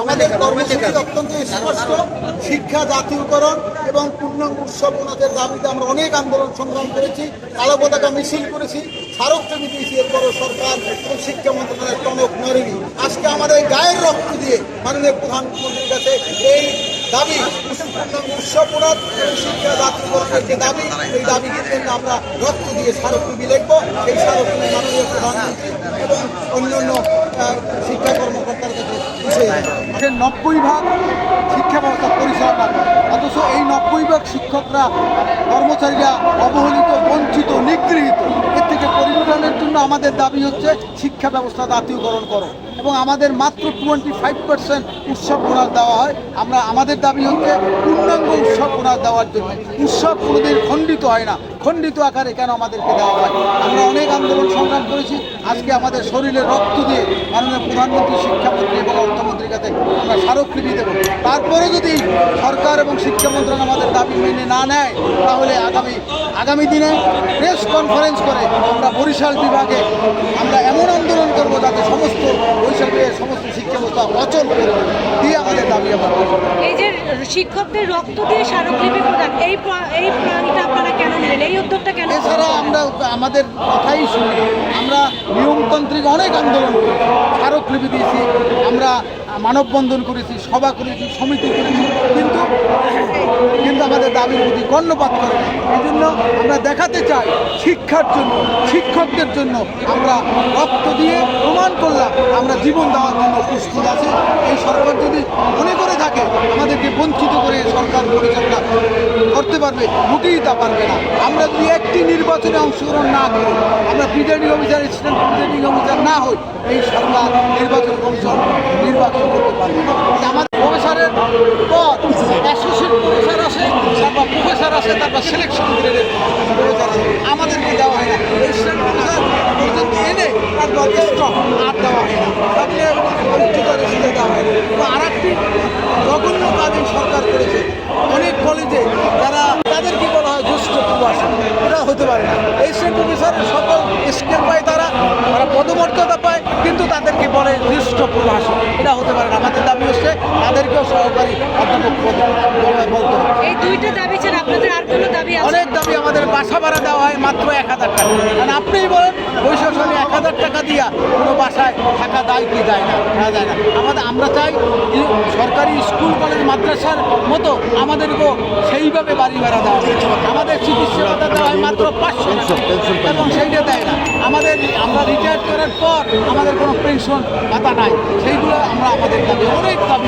আমাদের কর্মসূচি অত্যন্ত স্পষ্ট। শিক্ষা জাতীয়করণ এবং পূর্ণাঙ্গ উৎসব উন্নতের দাবিতে আমরা অনেক আন্দোলন সংগ্রাম করেছি, কালো পতাকা মিছিল করেছি, স্মারকলিপি দিয়েছি। এরপরও সরকার এবং শিক্ষা মন্ত্রণালয়ের টনক নড়েনি। আজকে আমাদের গায়ের রক্ত দিয়ে মাননীয় প্রধানমন্ত্রীর কাছে এই দাবি পূর্ণাঙ্গ উৎসব উন্নত এবং শিক্ষা জাতীয়করণের যে দাবি, এই দাবির জন্য আমরা রক্ত দিয়ে স্মারকলিপি লিখবো। সেই স্মারকলিপি মাননীয় প্রধানমন্ত্রী এবং অন্যান্য শিক্ষা কর্মকর্তার কাছে 90% শিক্ষা ব্যবস্থা পরিচালনা করে, অথচ এই 90% শিক্ষকরা কর্মচারীরা অবহেলিত, বঞ্চিত, নিগৃহীত। এর থেকে পরিত্রাণের জন্য আমাদের দাবি হচ্ছে শিক্ষা ব্যবস্থা জাতীয়করণ করো এবং আমাদের মাত্র 25% উৎসব বোনাস দেওয়া হয়। আমাদের দাবি হচ্ছে পূর্ণাঙ্গ উৎসব বোনাস দেওয়ার জন্য। উৎসব কোনোদিন খণ্ডিত হয় না, খণ্ডিত আকারে কেন আমাদেরকে দেওয়া হয়? আমরা অনেক আন্দোলন সংগ্রাম করেছি। আজকে আমাদের শরীরে রক্ত দিয়ে মাননীয় প্রধানমন্ত্রী, শিক্ষামন্ত্রী এবং অর্থমন্ত্রীর কাছে আমরা স্মারকলিপি দেবো। তারপরে যদি সরকার এবং শিক্ষা মন্ত্রণালয় আমাদের দাবি মেনে না নেয়, তাহলে আগামী দিনে প্রেস কনফারেন্স করে আমরা বরিশাল বিভাগে আমরা এমন আন্দোলন করবো যাতে সমস্ত বরিশাল বিভাগের সমস্ত শিক্ষা ব্যবস্থা অচল করে দিয়ে আমাদের দাবি আমরা করব। এই যে শিক্ষকদের রক্ত দিয়ে স্মারকলিপি প্রদান, এই প্রাণীটা আপনারা কেন নিলেন, এই উদ্যোগটা কেন? এছাড়া আমরা আমাদের কথাই শুনি, আমরা নিয়মতান্ত্রিক অনেক আন্দোলন করেছি, স্মারকলিপি দিয়েছি, আমরা মানববন্ধন করেছি, সভা করেছি, সমিতি করেছি, কিন্তু আমাদের দাবির প্রতি কর্ণপাত করে না। এই জন্য আমরা দেখাতে চাই শিক্ষার জন্য, শিক্ষকদের জন্য আমরা রক্ত দিয়ে প্রমাণ করলাম আমরা জীবন দেওয়ার জন্য প্রস্তুত আছি। এই সরকার যদি মনে করে থাকে আমাদেরকে বঞ্চিত করে সরকার পরিচালনা করতে পারবে, মোটেই তা পারবে না। আমরা যদি একটি নির্বাচনে অংশগ্রহণ না করি, আমরা presiding officer, assistant presiding officer না হই, এই সরকার নির্বাচন কমিশন নির্বাচন করতে পারবে না। আমাদের প্রফেসরের পর অ্যাসোসিয়েট প্রফেসর আসে, তারপর প্রফেসর আসে, তারপর সিলেকশন গ্রেডের প্রফেসর আসে, আমাদেরকে দেওয়া হয় না। অ্যাসিস্ট্যান্ট প্রফেসর পর্যন্ত এনে তারপর স্টক আর দেওয়া হয় না, তাহলে উচ্চতর স্কুলে দেওয়া হয় না। তো আর একটি জঘন্য কাজ এই সরকার করেছে, অনেক কলেজে যারা তাদেরকে বলা হয় জ্যেষ্ঠ প্রভাষক, এটা হতে পারে না। অ্যাসিস্ট্যান্ট প্রফেসরের সকল স্কেল পায়, তারা পদমর্যাদা পায়, কিন্তু তাদেরকে বলে জ্যেষ্ঠ প্রভাষক, এটা হতে পারে না। আমাদের দাবি হচ্ছে তাদেরকেও সহকারী অধ্যাপক বলতে হবে। এই দুইটা দাবি ছাড়া আপনাদের আর কোনো দাবি আছে? অনেক দাবি। আমাদের বাসা ভাড়া দেওয়া হয় মাত্র 1000 টাকা, কারণ আপনিই বলেন বৈশাখে 1000 টাকা দিয়া কোনো বাসায় থাকা দায় কি যায় না, যায় না। আমরা চাই সরকারি স্কুল কলেজ মাদ্রাসার মতো আমাদেরকেও সেইভাবে বাড়ি ভাড়া দেওয়া হয়। আমাদের চিকিৎসা ভাতা দেওয়া হয় মাত্র 500 টাকা এবং সেইটা দেয় না। আমরা রিটায়ার করার পর আমাদের কোনো পেনশন ভাতা নাই, সেইগুলো আমাদের দাবি, অনেক দাবি।